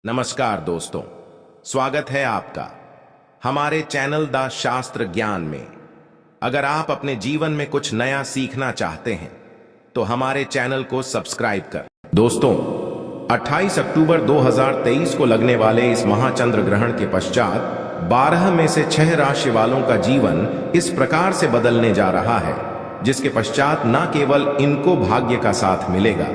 नमस्कार दोस्तों, स्वागत है आपका हमारे चैनल द शास्त्र ज्ञान में। अगर आप अपने जीवन में कुछ नया सीखना चाहते हैं तो हमारे चैनल को सब्सक्राइब कर। दोस्तों, 28 अक्टूबर 2023 को लगने वाले इस महाचंद्र ग्रहण के पश्चात 12 में से 6 राशि वालों का जीवन इस प्रकार से बदलने जा रहा है, जिसके पश्चात न केवल इनको भाग्य का साथ मिलेगा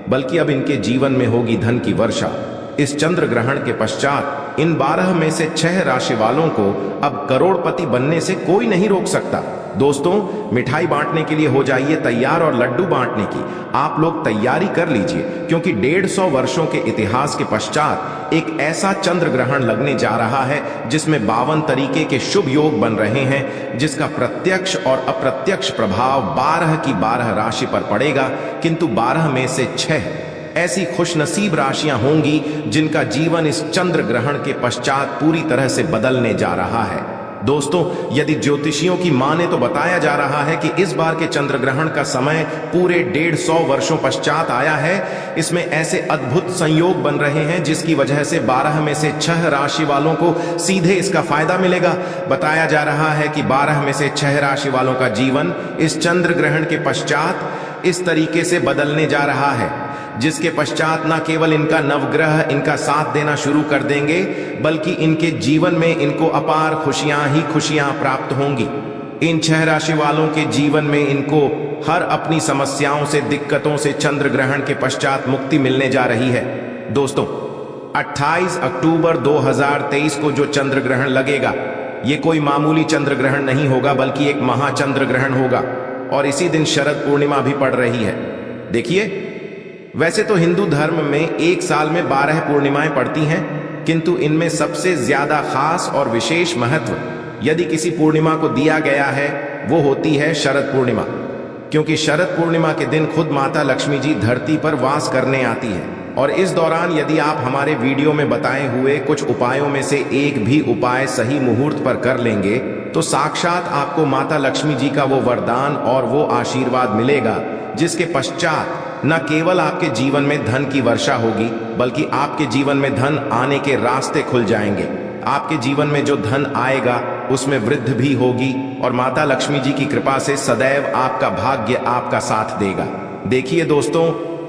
बल्कि अब इनके जीवन में होगी धन की वर्षा। इस चंद्र ग्रहण के पश्चात इन 12 में से 6 राशि वालों को अब करोड़पति बनने से कोई नहीं रोक सकता। दोस्तों, मिठाई बांटने के लिए हो जाइए तैयार और लड्डू बांटने की आप लोग तैयारी कर लीजिए, क्योंकि 150 वर्षों के इतिहास के पश्चात एक ऐसा चंद्र ग्रहण लगने जा रहा है जिसमें 52 तरीके के शुभ योग बन रहे हैं, जिसका प्रत्यक्ष और अप्रत्यक्ष प्रभाव 12 की 12 राशि पर पड़ेगा। किंतु 12 में से 6 ऐसी खुशनसीब राशियां होंगी जिनका जीवन इस चंद्र ग्रहण के पश्चात पूरी तरह से बदलने जा रहा है। दोस्तों, यदि ज्योतिषियों की माने तो बताया जा रहा है कि इस बार के चंद्र ग्रहण का समय पूरे 150 वर्षों पश्चात आया है। इसमें ऐसे अद्भुत संयोग बन रहे हैं जिसकी वजह से 12 में से 6 राशि वालों को सीधे इसका फायदा मिलेगा। बताया जा रहा है कि 12 में से 6 राशि वालों का जीवन इस चंद्र ग्रहण के पश्चात इस तरीके से बदलने जा रहा है, जिसके पश्चात न केवल इनका नवग्रह इनका साथ देना शुरू कर देंगे बल्कि इनके जीवन में इनको अपार खुशियां ही खुशियां प्राप्त होंगी। इन 6 राशि वालों के जीवन में इनको हर अपनी समस्याओं से, दिक्कतों से चंद्र ग्रहण के पश्चात मुक्ति मिलने जा रही है। दोस्तों, 28 अक्टूबर 2023 को जो चंद्र ग्रहण लगेगा, ये कोई मामूली चंद्र ग्रहण नहीं होगा बल्कि एक महाचंद्र ग्रहण होगा, और इसी दिन शरद पूर्णिमा भी पड़ रही है। देखिए, वैसे तो हिंदू धर्म में एक साल में 12 पूर्णिमाएं पड़ती हैं, किंतु इनमें सबसे ज्यादा खास और विशेष महत्व यदि किसी पूर्णिमा को दिया गया है वो होती है शरद पूर्णिमा, क्योंकि शरद पूर्णिमा के दिन खुद माता लक्ष्मी जी धरती पर वास करने आती है। और इस दौरान यदि आप हमारे वीडियो में बताए हुए कुछ उपायों में से एक भी उपाय सही मुहूर्त पर कर लेंगे तो साक्षात आपको माता लक्ष्मी जी का वो वरदान और वो आशीर्वाद मिलेगा, जिसके पश्चात न केवल आपके जीवन में धन की वर्षा होगी बल्कि आपके जीवन में धन आने के रास्ते खुल जाएंगे। आपके जीवन में जो धन आएगा उसमें वृद्धि भी होगी और माता लक्ष्मी जी की कृपा से सदैव आपका भाग्य आपका साथ देगा। देखिए दोस्तों,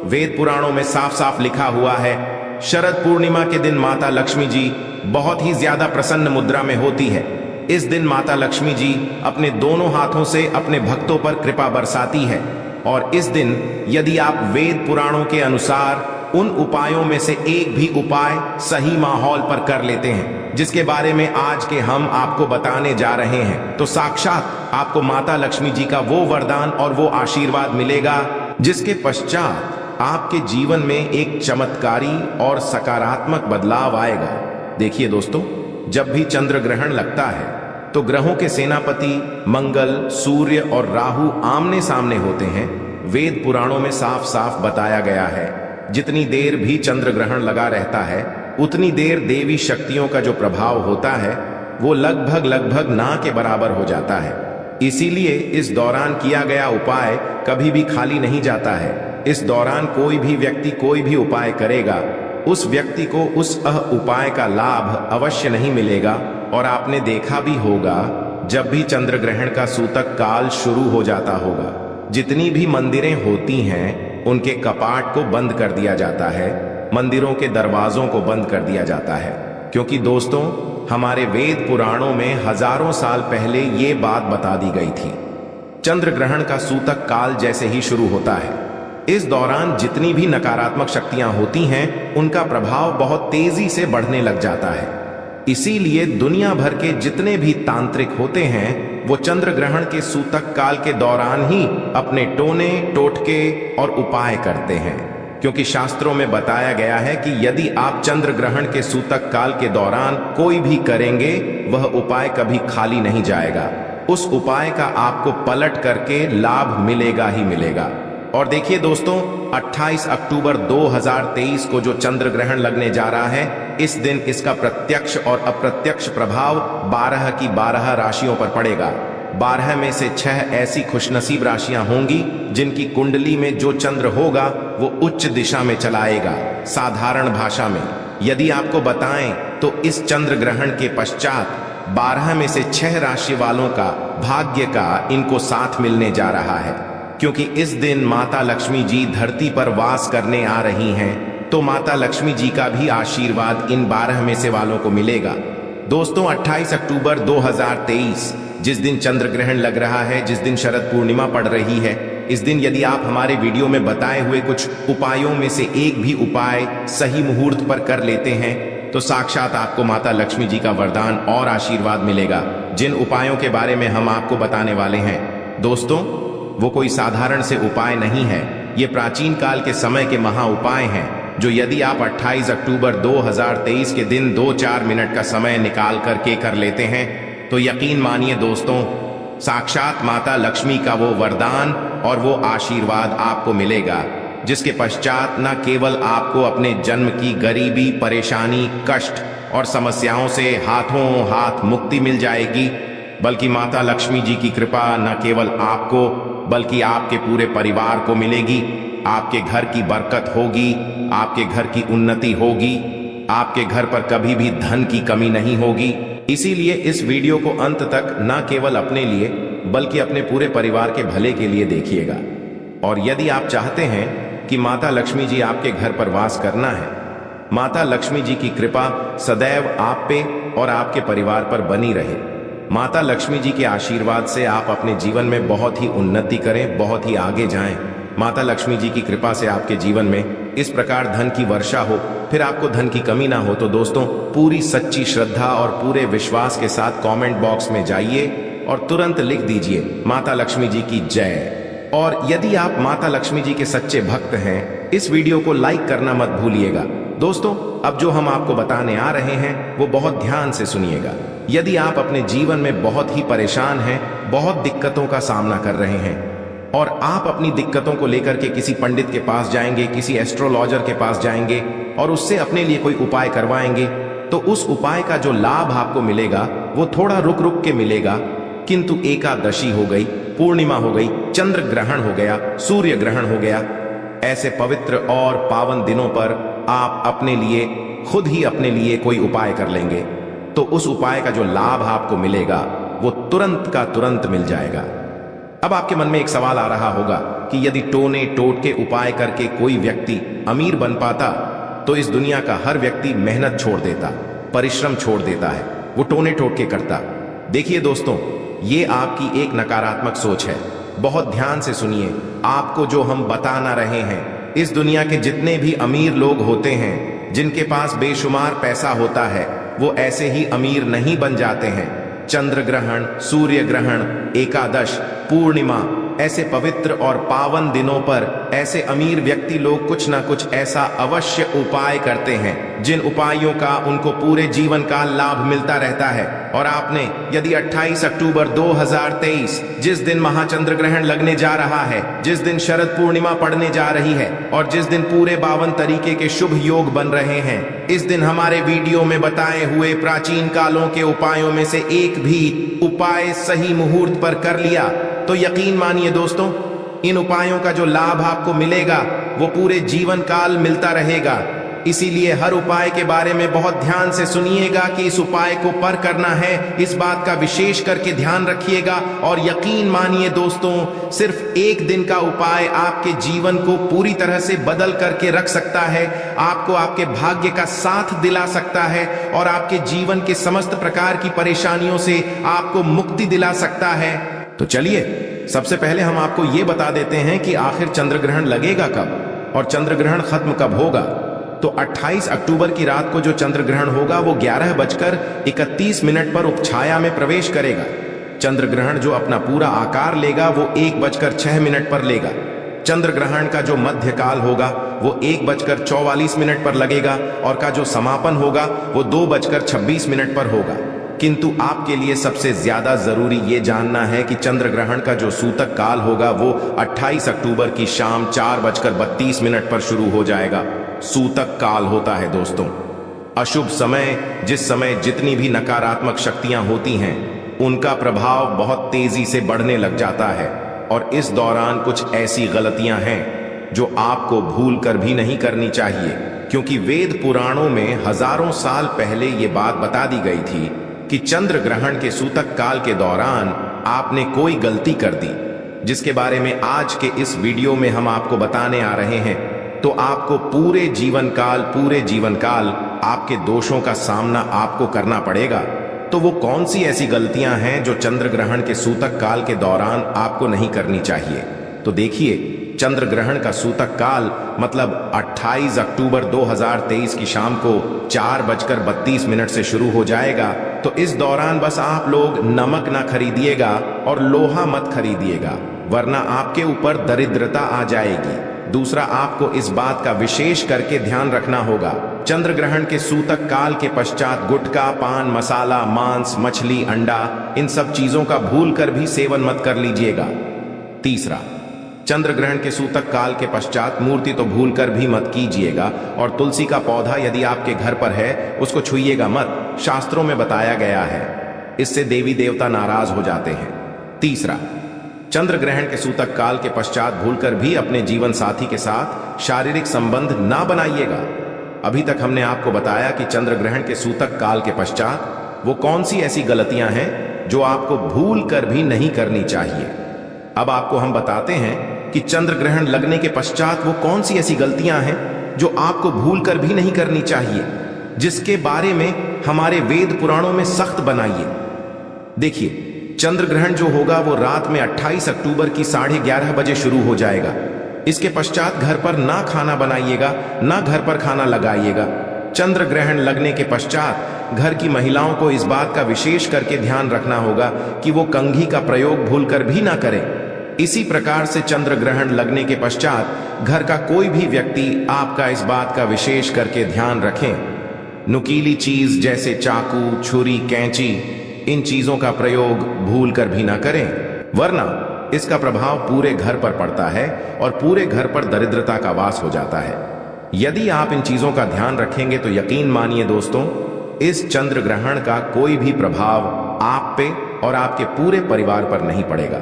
वेद पुराणों में साफ साफ लिखा हुआ है, शरद पूर्णिमा के दिन माता लक्ष्मी जी बहुत ही ज्यादा प्रसन्न मुद्रा में होती है। इस दिन माता लक्ष्मी जी अपने दोनों हाथों से अपने भक्तों पर कृपा बरसाती है, और इस दिन यदि आप वेद पुराणों के अनुसार उन उपायों में से एक भी उपाय सही माहौल पर कर लेते हैं, जिसके बारे में आज के हम आपको बताने जा रहे हैं, तो साक्षात आपको माता लक्ष्मी जी का वो वरदान और वो आशीर्वाद मिलेगा, जिसके पश्चात आपके जीवन में एक चमत्कारी और सकारात्मक बदलाव आएगा। देखिए दोस्तों, जब भी चंद्र ग्रहण लगता है तो ग्रहों के सेनापति मंगल, सूर्य और राहु आमने सामने होते हैं। वेद पुराणों में साफ साफ बताया गया है, जितनी देर भी चंद्र ग्रहण लगा रहता है उतनी देर देवी शक्तियों का जो प्रभाव होता है वो लगभग ना के बराबर हो जाता है। इसीलिए इस दौरान किया गया उपाय कभी भी खाली नहीं जाता है। इस दौरान कोई भी व्यक्ति कोई भी उपाय करेगा, उस व्यक्ति को उस उपाय का लाभ अवश्य नहीं मिलेगा। और आपने देखा भी होगा, जब भी चंद्र ग्रहण का सूतक काल शुरू हो जाता होगा, जितनी भी मंदिरें होती हैं उनके कपाट को बंद कर दिया जाता है, मंदिरों के दरवाजों को बंद कर दिया जाता है, क्योंकि दोस्तों हमारे वेद पुराणों में हजारों साल पहले ये बात बता दी गई थी। चंद्र ग्रहण का सूतक काल जैसे ही शुरू होता है, इस दौरान जितनी भी नकारात्मक शक्तियां होती हैं उनका प्रभाव बहुत तेजी से बढ़ने लग जाता है। इसीलिए दुनिया भर के जितने भी तांत्रिक होते हैं वो चंद्र ग्रहण के सूतक काल के दौरान ही अपने टोने, टोटके और उपाय करते हैं, क्योंकि शास्त्रों में बताया गया है कि यदि आप चंद्र ग्रहण के सूतक काल के दौरान कोई भी करेंगे वह उपाय कभी खाली नहीं जाएगा। उस उपाय का आपको पलट करके लाभ मिलेगा ही मिलेगा। और देखिए दोस्तों, 28 अक्टूबर 2023 को जो चंद्र ग्रहण लगने जा रहा है, इस दिन इसका प्रत्यक्ष और अप्रत्यक्ष प्रभाव 12 की 12 राशियों पर पड़ेगा। 12 में से 6 ऐसी खुशनसीब राशियां होंगी जिनकी कुंडली में जो चंद्र होगा वो उच्च दिशा में चलाएगा। साधारण भाषा में यदि आपको बताएं तो इस चंद्र ग्रहण के पश्चात 12 में से 6 राशि वालों का भाग्य का इनको साथ मिलने जा रहा है, क्योंकि इस दिन माता लक्ष्मी जी धरती पर वास करने आ रही हैं, तो माता लक्ष्मी जी का भी आशीर्वाद इन 12 में से वालों को मिलेगा। दोस्तों 28 अक्टूबर 2023 जिस दिन चंद्र ग्रहण लग रहा है, जिस दिन शरद पूर्णिमा पड़ रही है, इस दिन यदि आप हमारे वीडियो में बताए हुए कुछ उपायों में से एक भी उपाय सही मुहूर्त पर कर लेते हैं तो साक्षात आपको माता लक्ष्मी जी का वरदान और आशीर्वाद मिलेगा। जिन उपायों के बारे में हम आपको बताने वाले हैं दोस्तों, वो कोई साधारण से उपाय नहीं है। ये प्राचीन काल के समय के महा उपाय हैं, जो यदि आप 28 अक्टूबर 2023 के दिन 2-4 मिनट का समय निकाल करके कर लेते हैं तो यकीन मानिए दोस्तों, साक्षात माता लक्ष्मी का वो वरदान और वो आशीर्वाद आपको मिलेगा, जिसके पश्चात न केवल आपको अपने जन्म की गरीबी, परेशानी, कष्ट और समस्याओं से हाथों हाथ मुक्ति मिल जाएगी, बल्कि माता लक्ष्मी जी की कृपा न केवल आपको बल्कि आपके पूरे परिवार को मिलेगी। आपके घर की बरकत होगी, आपके घर की उन्नति होगी, आपके घर पर कभी भी धन की कमी नहीं होगी। इसीलिए इस वीडियो को अंत तक न केवल अपने लिए बल्कि अपने पूरे परिवार के भले के लिए देखिएगा। और यदि आप चाहते हैं कि माता लक्ष्मी जी आपके घर पर वास करना है, माता लक्ष्मी जी की कृपा सदैव आप पे और आपके परिवार पर बनी रहे, माता लक्ष्मी जी के आशीर्वाद से आप अपने जीवन में बहुत ही उन्नति करें, बहुत ही आगे जाएं, माता लक्ष्मी जी की कृपा से आपके जीवन में इस प्रकार धन की वर्षा हो, फिर आपको धन की कमी ना हो, तो दोस्तों पूरी सच्ची श्रद्धा और पूरे विश्वास के साथ कमेंट बॉक्स में जाइए और तुरंत लिख दीजिए माता लक्ष्मी जी की जय। और यदि आप माता लक्ष्मी जी के सच्चे भक्त हैं, इस वीडियो को लाइक करना मत भूलिएगा। दोस्तों अब जो हम आपको बताने आ रहे हैं वो बहुत ध्यान से सुनिएगा। यदि आप अपने जीवन में बहुत ही परेशान हैं, बहुत दिक्कतों का सामना कर रहे हैं और आप अपनी दिक्कतों को लेकर के किसी पंडित के पास जाएंगे, किसी एस्ट्रोलॉजर के पास जाएंगे और उससे अपने लिए कोई उपाय करवाएंगे, तो उस उपाय का जो लाभ आपको मिलेगा वो थोड़ा रुक रुक के मिलेगा। किंतु एकादशी हो गई, पूर्णिमा हो गई, चंद्र ग्रहण हो गया, सूर्य ग्रहण हो गया, ऐसे पवित्र और पावन दिनों पर आप अपने लिए खुद ही अपने लिए कोई उपाय कर लेंगे तो उस उपाय का जो लाभ आपको मिलेगा वो तुरंत का तुरंत मिल जाएगा। अब आपके मन में एक सवाल आ रहा होगा कि यदि टोने टोटके उपाय करके कोई व्यक्ति अमीर बन पाता तो इस दुनिया का हर व्यक्ति मेहनत छोड़ देता, परिश्रम छोड़ देता है, वो टोने टोटके करता। देखिए दोस्तों, ये आपकी एक नकारात्मक सोच है। बहुत ध्यान से सुनिए, आपको जो हम बताना रहे हैं, इस दुनिया के जितने भी अमीर लोग होते हैं, जिनके पास बेशुमार पैसा होता है, वो ऐसे ही अमीर नहीं बन जाते हैं। चंद्र ग्रहण, सूर्य ग्रहण, एकादश, पूर्णिमा, ऐसे पवित्र और पावन दिनों पर ऐसे अमीर व्यक्ति लोग कुछ ना कुछ ऐसा अवश्य उपाय करते हैं जिन उपायों का उनको पूरे जीवन का लाभ मिलता रहता है। और आपने यदि 28 अक्टूबर 2023 जिस दिन महाचंद्र ग्रहण लगने जा रहा है, जिस दिन शरद पूर्णिमा पड़ने जा रही है और जिस दिन पूरे 52 तरीके के शुभ योग बन रहे हैं, इस दिन हमारे वीडियो में बताए हुए प्राचीन कालों के उपायों में से एक भी उपाय सही मुहूर्त पर कर लिया तो यकीन मानिए दोस्तों, इन उपायों का जो लाभ आपको मिलेगा वो पूरे जीवन काल मिलता रहेगा। इसीलिए हर उपाय के बारे में बहुत ध्यान से सुनिएगा कि इस उपाय को पर करना है, इस बात का विशेष करके ध्यान रखिएगा। और यकीन मानिए दोस्तों, सिर्फ एक दिन का उपाय आपके जीवन को पूरी तरह से बदल करके रख सकता है, आपको आपके भाग्य का साथ दिला सकता है और आपके जीवन के समस्त प्रकार की परेशानियों से आपको मुक्ति दिला सकता है। तो चलिए सबसे पहले हम आपको ये बता देते हैं कि आखिर चंद्र ग्रहण लगेगा कब और चंद्र ग्रहण खत्म कब होगा। तो 28 अक्टूबर की रात को जो चंद्र ग्रहण होगा वो 11:31 पर उपछाया में प्रवेश करेगा। चंद्र ग्रहण जो अपना पूरा आकार लेगा वो 1:06 पर लेगा। चंद्र ग्रहण का जो मध्य काल होगा वो 1:44 पर लगेगा और का जो समापन होगा वो 2:26 पर होगा। किंतु आपके लिए सबसे ज्यादा जरूरी ये जानना है कि चंद्र ग्रहण का जो सूतक काल होगा वो 28 अक्टूबर की शाम 4:32 पर शुरू हो जाएगा। सूतक काल होता है दोस्तों अशुभ समय, जिस समय जितनी भी नकारात्मक शक्तियां होती हैं उनका प्रभाव बहुत तेजी से बढ़ने लग जाता है। और इस दौरान कुछ ऐसी गलतियां हैं जो आपको भूल कर भी नहीं करनी चाहिए, क्योंकि वेद पुराणों में हजारों साल पहले ये बात बता दी गई थी कि चंद्र ग्रहण के सूतक काल के दौरान आपने कोई गलती कर दी, जिसके बारे में आज के इस वीडियो में हम आपको बताने आ रहे हैं। तो आपको पूरे जीवन काल आपके दोषों का सामना आपको करना पड़ेगा। तो वो कौन सी ऐसी गलतियां हैं जो चंद्र ग्रहण के सूतक काल के दौरान आपको नहीं करनी चाहिए? तो देखिए, चंद्र ग्रहण का सूतक काल मतलब 28 अक्टूबर 2023 की शाम को 4:32 से शुरू हो जाएगा। तो इस दौरान बस आप लोग नमक ना खरीदिएगा और लोहा मत खरीदिएगा, वरना आपके ऊपर दरिद्रता आ जाएगी। दूसरा, आपको इस बात का विशेष करके ध्यान रखना होगा, चंद्र ग्रहण के सूतक काल के पश्चात गुटखा, पान मसाला, मांस, मछली, अंडा, इन सब चीजों का भूल कर भी सेवन मत कर लीजिएगा। तीसरा, चंद्र ग्रहण के सूतक काल के पश्चात मूर्ति तो भूल कर भी मत कीजिएगा, और तुलसी का पौधा यदि आपके घर पर है उसको छुइएगा मत, शास्त्रों में बताया गया है, इससे देवी देवता नाराज हो जाते हैं। तीसरा, चंद्र ग्रहण के सूतक काल के पश्चात भूलकर भी अपने जीवन साथी के साथ शारीरिक संबंध ना बनाइएगा। अभी तक हमने आपको बताया कि चंद्र ग्रहण के सूतक काल के पश्चात वो कौन सी ऐसी गलतियां हैं जो आपको भूल कर भी नहीं करनी चाहिए। अब आपको हम बताते हैं कि चंद्र ग्रहण लगने के पश्चात वो कौन सी ऐसी गलतियां हैं जो आपको भूल कर भी नहीं करनी चाहिए, जिसके बारे में हमारे वेद पुराणों में सख्त बनाइए। देखिए, चंद्र ग्रहण जो होगा वो रात में 28 अक्टूबर की 11:30 बजे शुरू हो जाएगा। इसके पश्चात घर पर ना खाना बनाइएगा, ना घर पर खाना लगाइएगा। चंद्र ग्रहण लगने के पश्चात घर की महिलाओं को इस बात का विशेष करके ध्यान रखना होगा कि वो कंघी का प्रयोग भूलकर भी ना करें। इसी प्रकार से चंद्र ग्रहण लगने के पश्चात घर का कोई भी व्यक्ति आपका इस बात का विशेष करके ध्यान रखें, नुकीली चीज जैसे चाकू, छुरी, कैंची, इन चीजों का प्रयोग भूल कर भी ना करें, वरना इसका प्रभाव पूरे घर पर पड़ता है और पूरे घर पर दरिद्रता का वास हो जाता है। यदि आप इन चीजों का ध्यान रखेंगे तो यकीन मानिए दोस्तों, इस चंद्र ग्रहण का कोई भी प्रभाव आप पे और आपके पूरे परिवार पर नहीं पड़ेगा।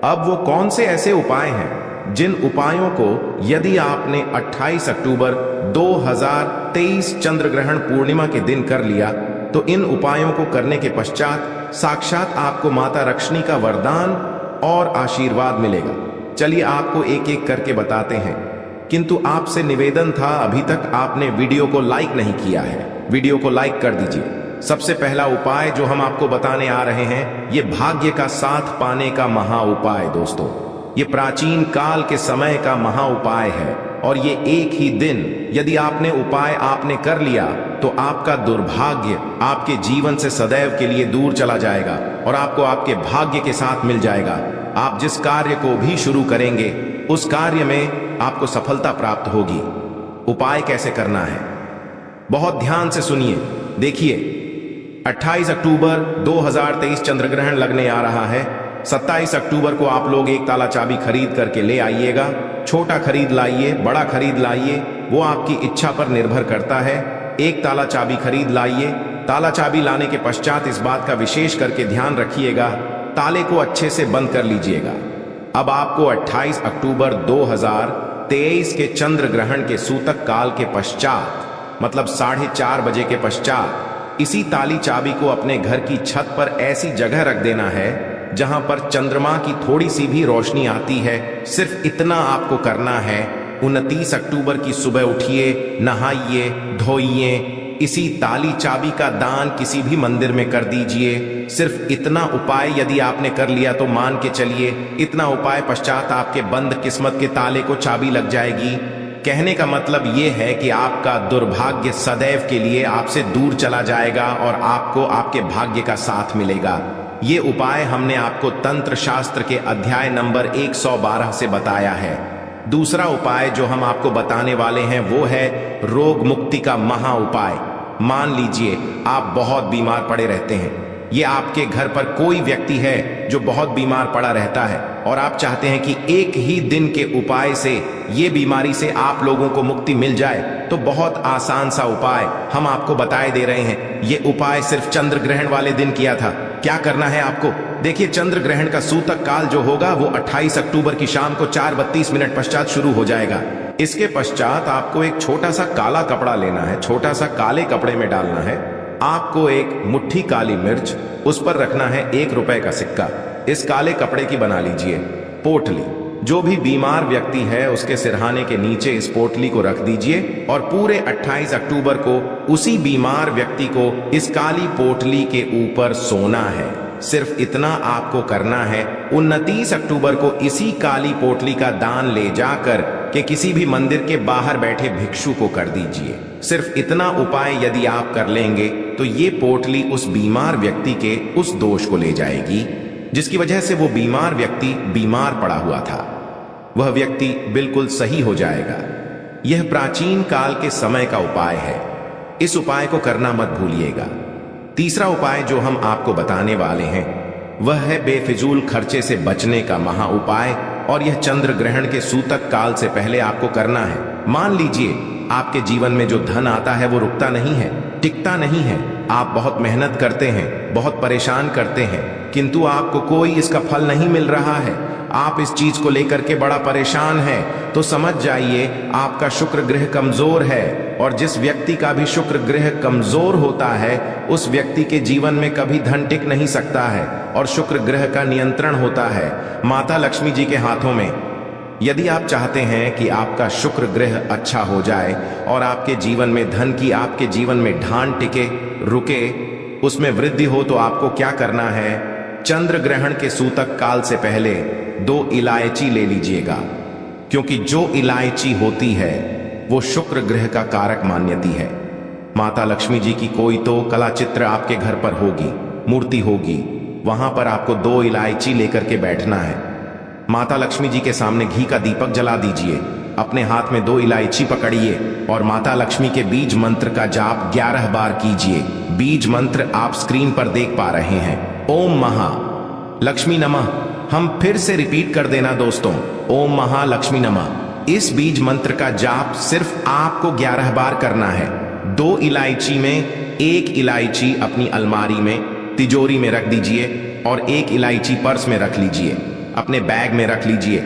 अब वो कौन से ऐसे उपाय हैं जिन उपायों को यदि आपने 28 अक्टूबर 2023 चंद्र ग्रहण पूर्णिमा के दिन कर लिया तो इन उपायों को करने के पश्चात साक्षात आपको माता लक्ष्मी का वरदान और आशीर्वाद मिलेगा। चलिए आपको एक एक करके बताते हैं, किंतु आपसे निवेदन था, अभी तक आपने वीडियो को लाइक नहीं किया है, वीडियो को लाइक कर दीजिए। सबसे पहला उपाय जो हम आपको बताने आ रहे हैं, ये भाग्य का साथ पाने का महा उपाय। दोस्तों, ये प्राचीन काल के समय का महा उपाय है और ये एक ही दिन यदि आपने कर लिया तो आपका दुर्भाग्य आपके जीवन से सदैव के लिए दूर चला जाएगा और आपको आपके भाग्य के साथ मिल जाएगा। आप जिस कार्य को भी शुरू करेंगे उस कार्य में आपको सफलता प्राप्त होगी। उपाय कैसे करना है, बहुत ध्यान से सुनिए। देखिए, 28 अक्टूबर 2023 चंद्र ग्रहण लगने आ रहा है। 27 अक्टूबर को आप लोग एक ताला चाबी खरीद करके ले आइएगा। छोटा खरीद लाइए, बड़ा खरीद लाइए, वो आपकी इच्छा पर निर्भर करता है। एक ताला चाबी खरीद लाइए। ताला चाबी लाने के पश्चात इस बात का विशेष करके ध्यान रखिएगा, ताले को अच्छे से बंद कर लीजिएगा। अब आपको 28 अक्टूबर 2023 के चंद्र ग्रहण के सूतक काल के पश्चात मतलब 4:30 बजे के पश्चात इसी ताली चाबी को अपने घर की छत पर ऐसी जगह रख देना है जहां पर चंद्रमा की थोड़ी सी भी रोशनी आती है। सिर्फ इतना आपको करना है। 29 अक्टूबर की सुबह उठिए, नहाइए, धोइए, इसी ताली चाबी का दान किसी भी मंदिर में कर दीजिए। सिर्फ इतना उपाय यदि आपने कर लिया तो मान के चलिए, इतना उपाय पश्चात आपके बंद किस्मत के ताले को चाबी लग जाएगी। कहने का मतलब यह है कि आपका दुर्भाग्य सदैव के लिए आपसे दूर चला जाएगा और आपको आपके भाग्य का साथ मिलेगा। ये उपाय हमने आपको तंत्र शास्त्र के अध्याय नंबर 112 से बताया है। दूसरा उपाय जो हम आपको बताने वाले हैं वो है रोग मुक्ति का महा उपाय। मान लीजिए आप बहुत बीमार पड़े रहते हैं, ये आपके घर पर कोई व्यक्ति है जो बहुत बीमार पड़ा रहता है और आप चाहते हैं कि एक ही दिन के उपाय से ये बीमारी से आप लोगों को मुक्ति मिल जाए, तो बहुत आसान सा उपाय हम आपको बताए दे रहे हैं। ये उपाय सिर्फ चंद्र ग्रहण वाले दिन किया था। क्या करना है आपको, देखिए, चंद्र ग्रहण का सूतक काल जो होगा वो 28 अक्टूबर की शाम को 4:32 पश्चात शुरू हो जाएगा। इसके पश्चात आपको एक छोटा सा काला कपड़ा लेना है, छोटा सा काले कपड़े में डालना है। आपको एक मुट्ठी काली मिर्च, उस पर रखना है 1 रुपए का सिक्का। इस काले कपड़े की बना लीजिए पोटली। जो भी बीमार व्यक्ति है उसके सिरहाने के नीचे इस पोटली को रख दीजिए और पूरे 28 अक्टूबर को उसी बीमार व्यक्ति को इस काली पोटली के ऊपर सोना है। सिर्फ इतना आपको करना है। 29 अक्टूबर को इसी काली पोटली का दान ले जाकर के किसी भी मंदिर के बाहर बैठे भिक्षु को कर दीजिए। सिर्फ इतना उपाय यदि आप कर लेंगे तो ये पोटली उस बीमार व्यक्ति के उस दोष को ले जाएगी जिसकी वजह से वो बीमार व्यक्ति बीमार पड़ा हुआ था। वह व्यक्ति बिल्कुल सही हो जाएगा। यह प्राचीन काल के समय का उपाय है। इस उपाय को करना मत भूलिएगा। तीसरा उपाय जो हम आपको बताने वाले हैं वह है बेफिजूल खर्चे से बचने का महा उपाय, और यह चंद्र ग्रहण के सूतक काल से पहले आपको करना है। मान लीजिए आपके जीवन में जो धन आता है वो रुकता नहीं है, टिकता नहीं है। आप बहुत मेहनत करते हैं, बहुत परेशान करते हैं, किंतु आपको कोई इसका फल नहीं मिल रहा है। आप इस चीज को लेकर के बड़ा परेशान हैं, तो समझ जाइए आपका शुक्र ग्रह कमजोर है। और जिस व्यक्ति का भी शुक्र ग्रह कमजोर होता है उस व्यक्ति के जीवन में कभी धन टिक नहीं सकता है, और शुक्र ग्रह का नियंत्रण होता है माता लक्ष्मी जी के हाथों में। यदि आप चाहते हैं कि आपका शुक्र ग्रह अच्छा हो जाए और आपके जीवन में धन की, आपके जीवन में ढान टिके, रुके, उसमें वृद्धि हो, तो आपको क्या करना है? चंद्र ग्रहण के सूतक काल से पहले 2 इलायची ले लीजिएगा, क्योंकि जो इलायची होती है वो शुक्र ग्रह का कारक मान्यती है। माता लक्ष्मी जी की कोई तो कला चित्र आपके घर पर होगी, मूर्ति होगी, वहां पर आपको 2 इलायची लेकर के बैठना है। माता लक्ष्मी जी के सामने घी का दीपक जला दीजिए, अपने हाथ में 2 इलायची पकड़िए और माता लक्ष्मी के बीज मंत्र का जाप 11 बार कीजिए। बीज मंत्र आप स्क्रीन पर देख पा रहे हैं। ओम महा लक्ष्मी नमः। हम फिर से रिपीट कर देना दोस्तों, ओम महालक्ष्मी नमः। इस बीज मंत्र का जाप सिर्फ आपको 11 बार करना है। 2 इलायची में 1 इलायची अपनी अलमारी में, तिजोरी में रख दीजिए और 1 इलायची पर्स में रख लीजिए, अपने बैग में रख लीजिए,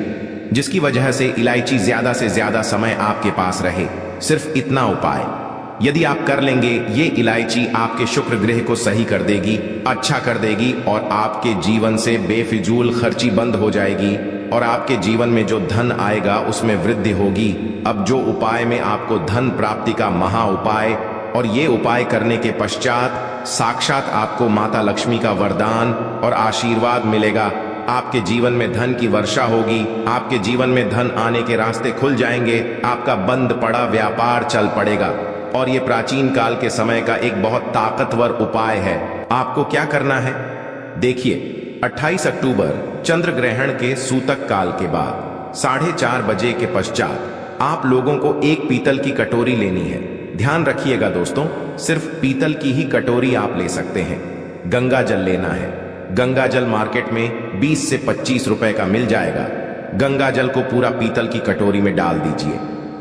जिसकी वजह से इलायची ज्यादा से ज्यादा समय आपके पास रहे। सिर्फ इतना उपाय यदि आप कर लेंगे, ये इलायची आपके शुक्र ग्रह को सही कर देगी, अच्छा कर देगी, और आपके जीवन से बेफिजूल खर्ची बंद हो जाएगी और आपके जीवन में जो धन आएगा उसमें वृद्धि होगी। अब जो उपाय में आपको धन प्राप्ति का महा उपाय, और ये उपाय करने के पश्चात साक्षात आपको माता लक्ष्मी का वरदान और आशीर्वाद मिलेगा। आपके जीवन में धन की वर्षा होगी, आपके जीवन में धन आने के रास्ते खुल जाएंगे, आपका बंद पड़ा व्यापार चल पड़ेगा। और ये प्राचीन काल के समय का एक बहुत ताकतवर उपाय है। आपको क्या करना है? देखिए, 28 अक्टूबर चंद्र ग्रहण के सूतक काल के बाद 4:30 बजे के पश्चात आप लोगों को एक पीतल की कटोरी लेनी है। ध्यान रखिएगा दोस्तों, सिर्फ पीतल की ही कटोरी आप ले सकते हैं। गंगा जल लेना है। गंगा जल मार्केट में 20 से 25 रुपए का मिल जाएगा। गंगा जल को पूरा पीतल की कटोरी में डाल दीजिए।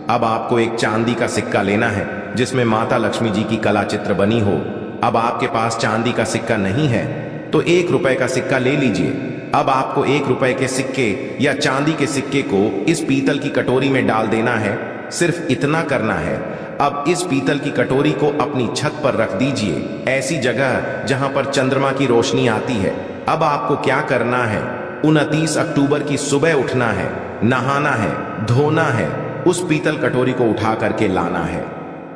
अब आपको एक चांदी का सिक्का लेना है जिसमें माता लक्ष्मी जी की कला चित्र बनी हो। अब आपके पास चांदी का सिक्का नहीं है तो 1 रुपए का सिक्का ले लीजिए। अब आपको 1 रुपए के सिक्के या चांदी के सिक्के को इस पीतल की कटोरी में डाल देना है। सिर्फ इतना करना है। अब इस पीतल की कटोरी को अपनी छत पर रख दीजिए, ऐसी जगह जहां पर चंद्रमा की रोशनी आती है। अब आपको क्या करना है? 29 अक्टूबर की सुबह उठना है, नहाना है, धोना है, उस पीतल कटोरी को उठा करके लाना है।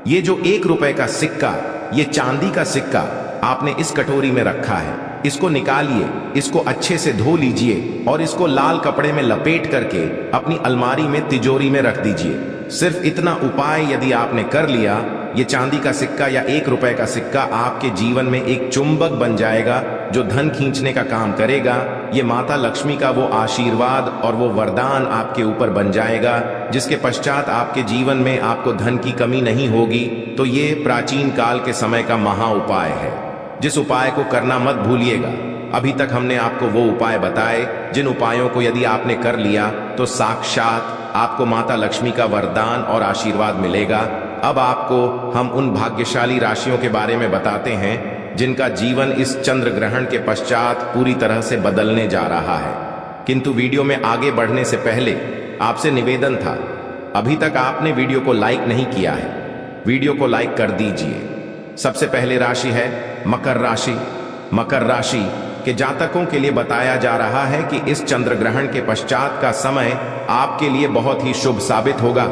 ये जो 1 रुपए का सिक्का, ये चांदी का सिक्का आपने इस कटोरी में रखा है, इसको निकालिए, इसको अच्छे से धो लीजिए और इसको लाल कपड़े में लपेट करके अपनी अलमारी में, तिजोरी में रख दीजिए। सिर्फ इतना उपाय यदि आपने कर लिया, ये चांदी का सिक्का या 1 रुपए का सिक्का आपके जीवन में एक चुंबक बन जाएगा जो धन खींचने का काम करेगा। ये माता लक्ष्मी का वो आशीर्वाद और वो वरदान आपके ऊपर बन जाएगा, जिसके पश्चात आपके जीवन में आपको धन की कमी नहीं होगी। तो ये प्राचीन काल के समय का महा उपाय है, जिस उपाय को करना मत भूलिएगा। अभी तक हमने आपको वो उपाय बताए जिन उपायों को यदि आपने कर लिया तो साक्षात आपको माता लक्ष्मी का वरदान और आशीर्वाद मिलेगा। अब आपको हम उन भाग्यशाली राशियों के बारे में बताते हैं जिनका जीवन इस चंद्र ग्रहण के पश्चात पूरी तरह से बदलने जा रहा है। किंतु वीडियो में आगे बढ़ने से पहले आपसे निवेदन था, अभी तक आपने वीडियो को लाइक नहीं किया है, वीडियो को लाइक कर दीजिए। सबसे पहले राशि है मकर राशि। मकर राशि के जातकों के लिए बताया जा रहा है कि इस चंद्र ग्रहण के पश्चात का समय आपके लिए बहुत ही शुभ साबित होगा।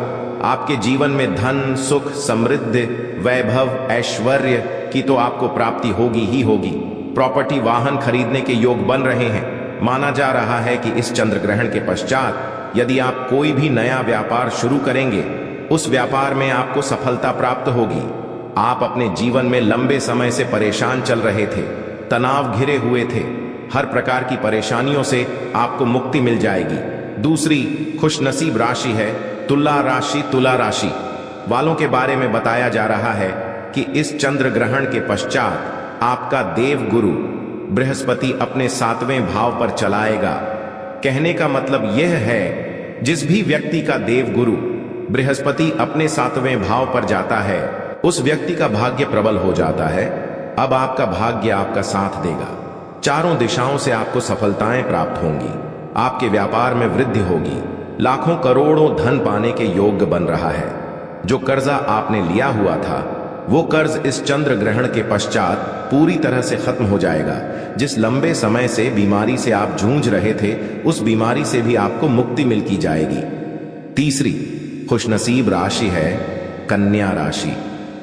आपके जीवन में धन, सुख, समृद्धि, वैभव, ऐश्वर्य की तो आपको प्राप्ति होगी ही होगी। प्रॉपर्टी, वाहन खरीदने के योग बन रहे हैं। माना जा रहा है कि इस चंद्र ग्रहण के पश्चात यदि आप कोई भी नया व्यापार शुरू करेंगे, उस व्यापार में आपको सफलता प्राप्त होगी। आप अपने जीवन में लंबे समय से परेशान चल रहे थे, तनाव घिरे हुए थे, हर प्रकार की परेशानियों से आपको मुक्ति मिल जाएगी। दूसरी खुशनसीब राशि है तुला राशि। तुला राशि वालों के बारे में बताया जा रहा है कि इस चंद्र ग्रहण के पश्चात आपका देव गुरु बृहस्पति अपने 7वें भाव पर चलाएगा। कहने का मतलब यह है, जिस भी व्यक्ति का देव गुरु बृहस्पति अपने 7वें भाव पर जाता है, उस व्यक्ति का भाग्य प्रबल हो जाता है। अब आपका भाग्य आपका साथ देगा। चारों दिशाओं से आपको सफलताएं प्राप्त होंगी। आपके व्यापार में वृद्धि होगी। लाखों करोड़ों धन पाने के योग बन रहा है। जो कर्जा आपने लिया हुआ था, वो कर्ज इस चंद्र ग्रहण के पश्चात पूरी तरह से खत्म हो जाएगा। जिस लंबे समय से बीमारी से आप जूझ रहे थे, उस बीमारी से भी आपको मुक्ति मिल की जाएगी। तीसरी खुशनसीब राशि है कन्या राशि।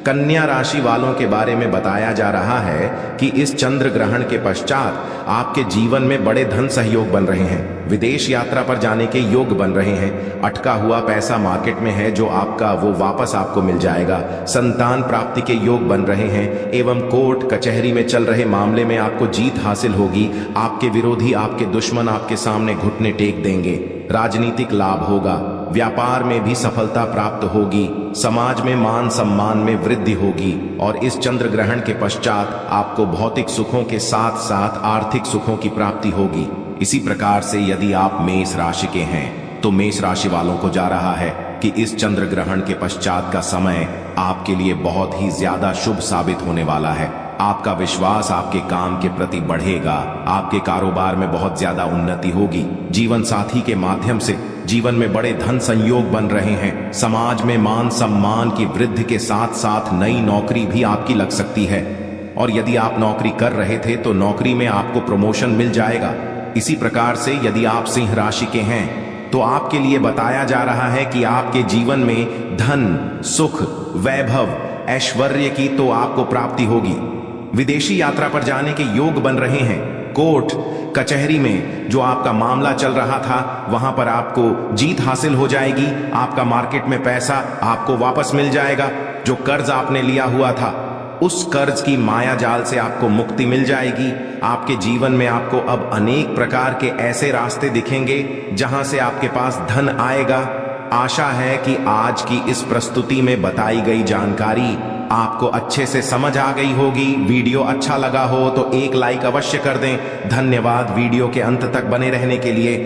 कन्या राशि वालों के बारे में बताया जा रहा है कि इस चंद्र ग्रहण के पश्चात आपके जीवन में बड़े धन सहयोग बन रहे हैं। विदेश यात्रा पर जाने के योग बन रहे हैं। अटका हुआ पैसा मार्केट में है जो आपका, वो वापस आपको मिल जाएगा। संतान प्राप्ति के योग बन रहे हैं एवं कोर्ट कचहरी में चल रहे मामले में आपको जीत हासिल होगी। आपके विरोधी, आपके दुश्मन आपके सामने घुटने टेक देंगे। राजनीतिक लाभ होगा। व्यापार में भी सफलता प्राप्त होगी। समाज में मान सम्मान में वृद्धि होगी। और इस चंद्र ग्रहण के पश्चात आपको भौतिक सुखों के साथ साथ आर्थिक सुखों की प्राप्ति होगी। इसी प्रकार से यदि आप मेष राशि के हैं, तो मेष राशि वालों को जा रहा है कि इस चंद्र ग्रहण के पश्चात का समय आपके लिए बहुत ही ज्यादा शुभ साबित होने वाला है। आपका विश्वास आपके काम के प्रति बढ़ेगा। आपके कारोबार में बहुत ज्यादा उन्नति होगी। जीवन साथी के माध्यम से जीवन में बड़े धन संयोग बन रहे हैं। समाज में मान सम्मान की वृद्धि के साथ साथ नई नौकरी भी आपकी लग सकती है। और यदि आप नौकरी कर रहे थे तो नौकरी में आपको प्रमोशन मिल जाएगा। इसी प्रकार से यदि आप सिंह राशि के हैं, तो आपके लिए बताया जा रहा है कि आपके जीवन में धन, सुख, वैभव, ऐश्वर्य की तो आपको प्राप्ति होगी। विदेशी यात्रा पर जाने के योग बन रहे हैं। कोर्ट कचहरी में जो आपका मामला चल रहा था, वहां पर आपको जीत हासिल हो जाएगी। आपका मार्केट में पैसा आपको वापस मिल जाएगा। जो कर्ज आपने लिया हुआ था, उस कर्ज की माया जाल से आपको मुक्ति मिल जाएगी। आपके जीवन में आपको अब अनेक प्रकार के ऐसे रास्ते दिखेंगे जहां से आपके पास धन आएगा। आशा है कि आज की इस प्रस्तुति में बताई गई जानकारी आपको अच्छे से समझ आ गई होगी। वीडियो अच्छा लगा हो तो एक लाइक अवश्य कर दें। धन्यवाद वीडियो के अंत तक बने रहने के लिए।